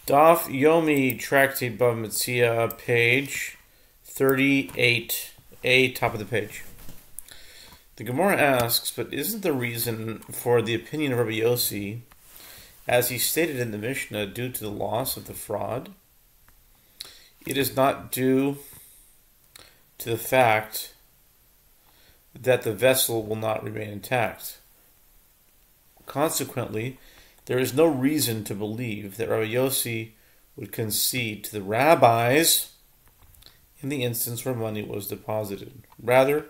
Daf Yomi Tractate Bava Metzia, page 38a, top of the page. The Gemara asks, but isn't the reason for the opinion of Rabbi Yossi, as he stated in the Mishnah, due to the loss of the fraud? It is not due to the fact that the vessel will not remain intact. Consequently, there is no reason to believe that Rabbi Yossi would concede to the rabbis in the instance where money was deposited. Rather,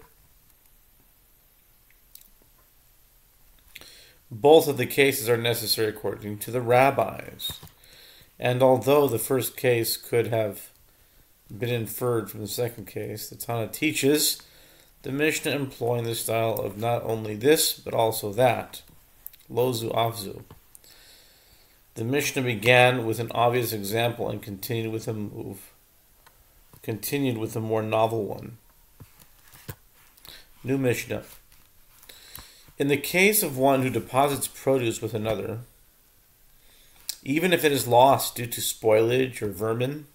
both of the cases are necessary according to the rabbis. And although the first case could have been inferred from the second case, the Tana teaches the Mishnah employing the style of not only this, but also that. Lozu afzu. The Mishnah began with an obvious example and continued with a more novel one. New Mishnah. In the case of one who deposits produce with another, even if it is lost due to spoilage or vermin,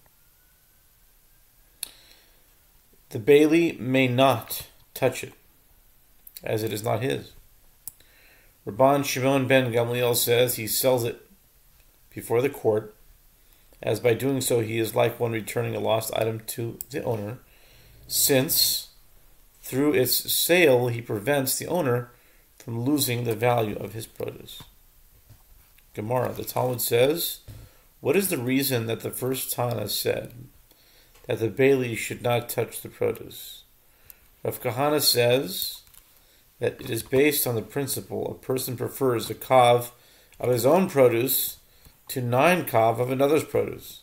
the bailey may not touch it, as it is not his. Rabban Shimon ben Gamliel says he sells it before the court, as by doing so he is like one returning a lost item to the owner, since through its sale he prevents the owner from losing the value of his produce. Gemara, the Talmud says, what is the reason that the first Tana said that the bailey should not touch the produce? Rav Kahana says that it is based on the principle a person prefers a kav of his own produce to 9 kav of another's produce.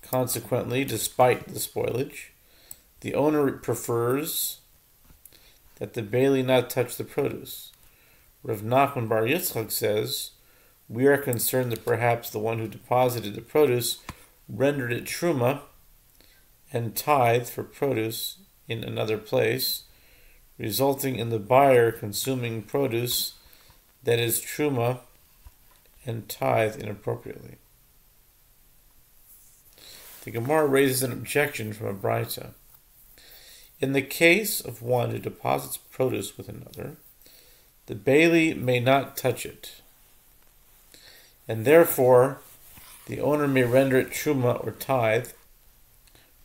Consequently, despite the spoilage, the owner prefers that the bailey not touch the produce. Rav Nachman bar Yitzchak says, we are concerned that perhaps the one who deposited the produce rendered it truma and tithe for produce in another place, resulting in the buyer consuming produce that is truma and tithe inappropriately. The Gemara raises an objection from a Braita. In the case of one who deposits produce with another, the bailey may not touch it, and therefore the owner may render it truma or tithe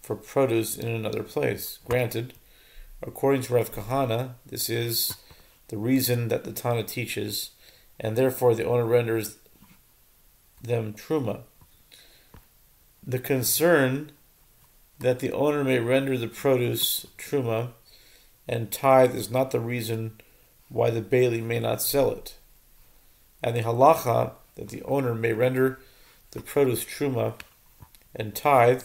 for produce in another place. Granted, according to Rav Kahana, this is the reason that the Tana teaches, and therefore the owner renders them truma. The concern that the owner may render the produce truma and tithe is not the reason why the bailey may not sell it. And the halacha that the owner may render the produce truma and tithe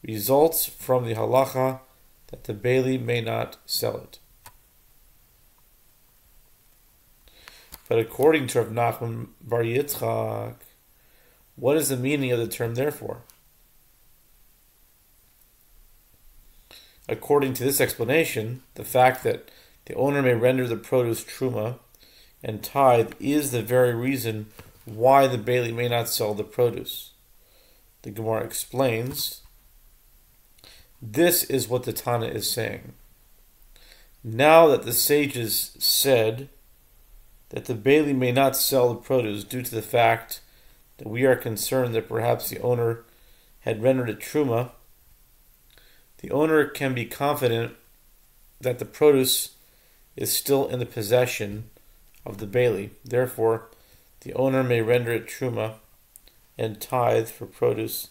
results from the halacha that the bailey may not sell it. But according to Rav Nachman bar Yitzchak, what is the meaning of the term therefore? According to this explanation, the fact that the owner may render the produce truma and tithe is the very reason why the bailey may not sell the produce. The Gemara explains, this is what the Tana is saying. Now that the sages said that the bailey may not sell the produce due to the fact that we are concerned that perhaps the owner had rendered it truma, the owner can be confident that the produce is still in the possession of the bailey. Therefore, the owner may render it truma and tithe for produce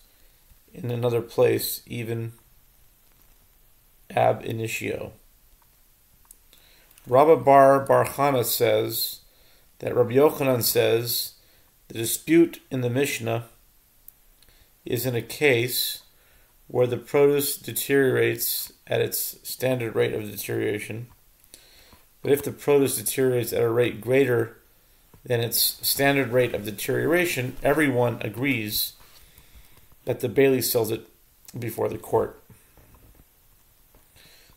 in another place, even ab initio. Rabba bar Chana says that Rabbi Yochanan says the dispute in the Mishnah is in a case where the produce deteriorates at its standard rate of deterioration. But if the produce deteriorates at a rate greater than its standard rate of deterioration, everyone agrees that the bailey sells it before the court.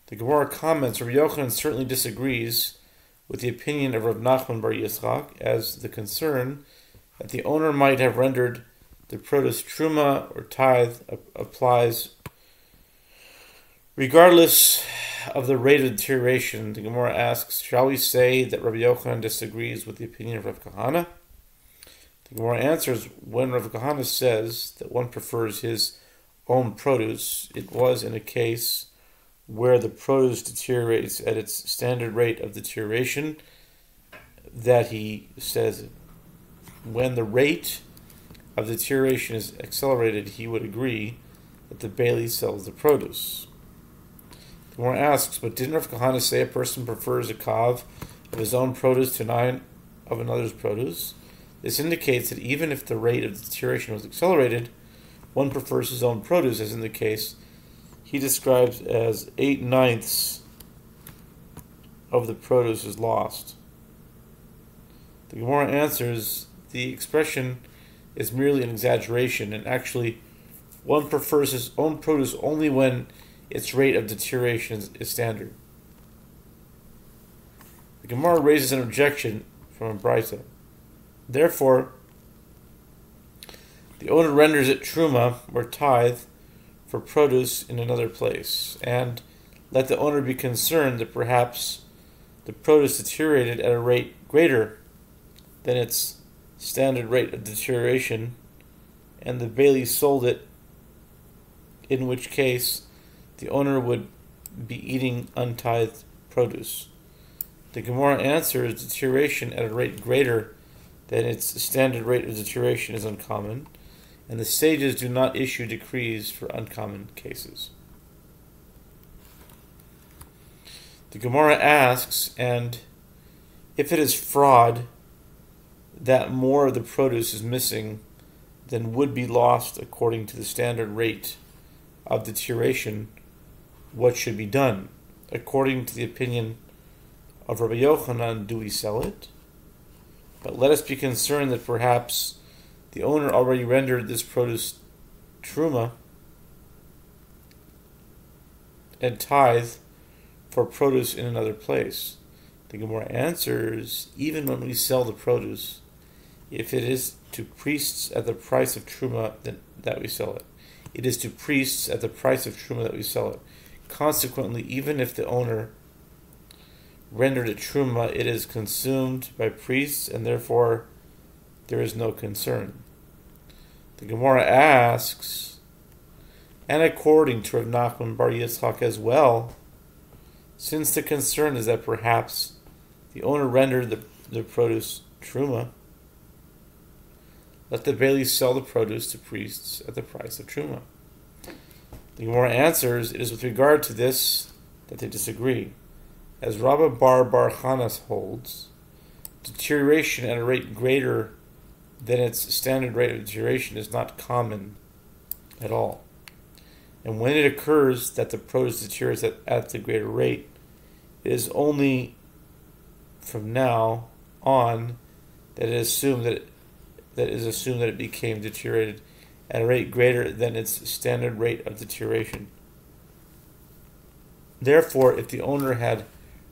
The Gemara comments, Rabbi Yochanan certainly disagrees with the opinion of Rav Nachman bar Yitzchak as the concern that the owner might have rendered the produce truma or tithe applies regardless of the rate of deterioration. The Gemara asks, shall we say that Rabbi Yochanan disagrees with the opinion of Rav Kahana? The Gemara answers, when Rav Kahana says that one prefers his own produce, it was in a case where the produce deteriorates at its standard rate of deterioration that he says. When the rate of deterioration is accelerated, he would agree that the Bailey sells the produce. The Gemara asks, but didn't Rav Kahana say a person prefers a kav of his own produce to 9 of another's produce? This indicates that even if the rate of deterioration was accelerated, one prefers his own produce, as in the case he describes as 8/9 of the produce is lost. The Gemara answers, the expression is merely an exaggeration, and actually one prefers his own produce only when its rate of deterioration is standard. The Gemara raises an objection from a Braita. Therefore, the owner renders it truma or tithe for produce in another place, and let the owner be concerned that perhaps the produce deteriorated at a rate greater than its standard rate of deterioration, and the Bailey sold it, in which case the owner would be eating untithed produce. The Gemara answers, deterioration at a rate greater than its standard rate of deterioration is uncommon, and the sages do not issue decrees for uncommon cases. The Gemara asks, and if it is fraud that more of the produce is missing than would be lost according to the standard rate of deterioration, what should be done? According to the opinion of Rabbi Yochanan, do we sell it? But let us be concerned that perhaps the owner already rendered this produce truma and tithe for produce in another place. The Gemara answers, even when we sell the produce, if it is to priests at the price of truma that we sell it. It is to priests at the price of truma that we sell it. Consequently, even if the owner rendered it truma, it is consumed by priests, and therefore there is no concern. The Gemara asks, and according to Rav Nachman bar Yitzchak as well, since the concern is that perhaps the owner rendered the produce truma, let the Bailey sell the produce to priests at the price of truma. The Gemara answers, it is with regard to this that they disagree. As Rabba bar Chanas holds, deterioration at a rate greater than its standard rate of deterioration is not common at all. And when it occurs that the produce deteriorates at the greater rate, it is only from now on that it is assumed that it became deteriorated at a rate greater than its standard rate of deterioration. Therefore, if the owner had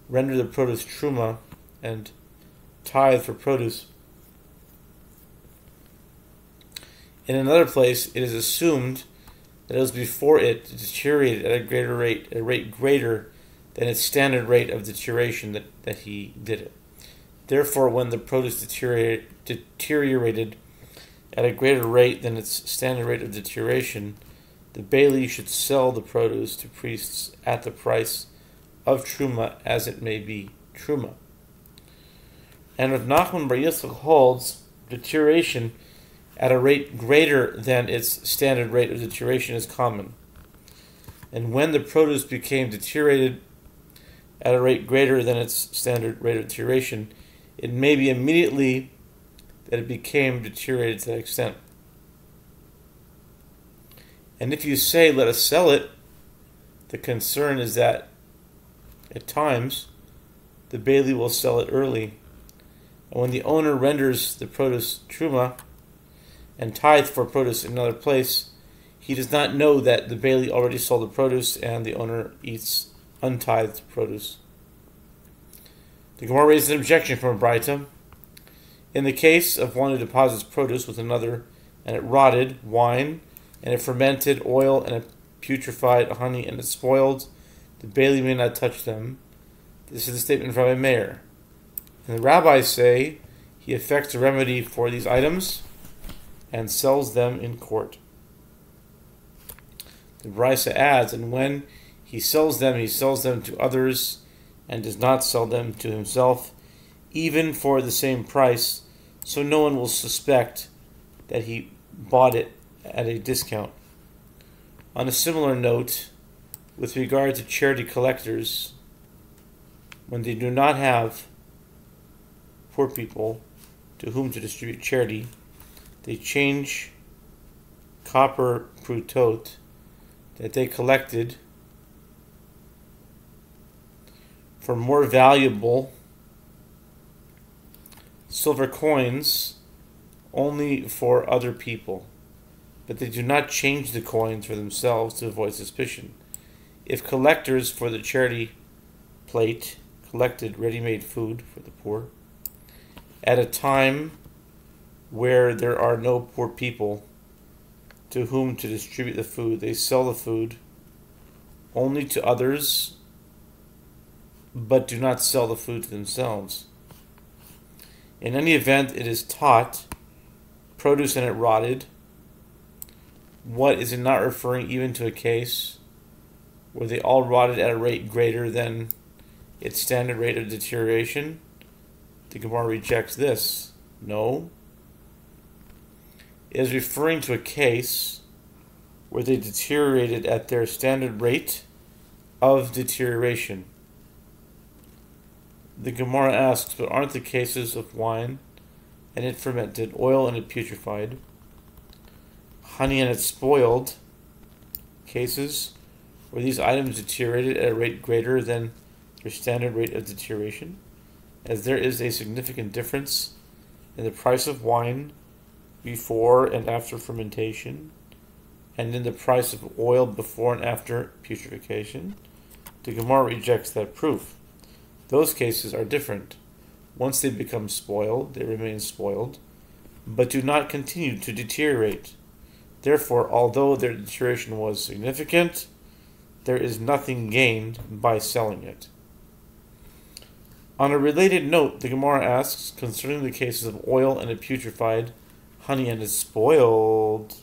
rendered the produce truma and tithe for produce in another place, it is assumed that it was before it deteriorated at a rate greater than its standard rate of deterioration that he did it. Therefore, when the produce deteriorated at a greater rate than its standard rate of deterioration, the Bailey should sell the produce to priests at the price of truma, as it may be truma. And Rav Nachman bar Yitzchak holds deterioration at a rate greater than its standard rate of deterioration is common. And when the produce became deteriorated at a rate greater than its standard rate of deterioration, it may be immediately that it became deteriorated to that extent. And if you say, let us sell it, the concern is that at times the Bailey will sell it early. And when the owner renders the produce truma and tithe for produce in another place, he does not know that the Bailey already sold the produce and the owner eats untithed produce. The Gemara raises an objection from a Braita. In the case of one who deposits produce with another and it rotted, wine, and it fermented, oil, and it putrefied, honey, and it spoiled, the bailey may not touch them. This is the statement from Rabbi Meir. And the rabbis say he effects a remedy for these items and sells them in court. The Brisa adds, and when he sells them to others and does not sell them to himself, even for the same price, so no one will suspect that he bought it at a discount. On a similar note, with regard to charity collectors, when they do not have poor people to whom to distribute charity, they change copper prutot that they collected for more valuable silver coins only for other people, but they do not change the coins for themselves to avoid suspicion. If collectors for the charity plate collected ready-made food for the poor at a time where there are no poor people to whom to distribute the food, they sell the food only to others, but do not sell the food to themselves. In any event, it is taught, produce and it rotted. What is it not referring even to a case where they all rotted at a rate greater than its standard rate of deterioration? The Gemara rejects this. No. It is referring to a case where they deteriorated at their standard rate of deterioration. The Gemara asks, but aren't the cases of wine and it fermented, oil and it putrefied, honey and it spoiled, cases where these items deteriorated at a rate greater than their standard rate of deterioration? As there is a significant difference in the price of wine before and after fermentation, and in the price of oil before and after putrefaction, the Gemara rejects that proof. Those cases are different. Once they become spoiled, they remain spoiled, but do not continue to deteriorate. Therefore, although their deterioration was significant, there is nothing gained by selling it. On a related note, the Gemara asks concerning the cases of oil and it putrefied, honey and it spoiled.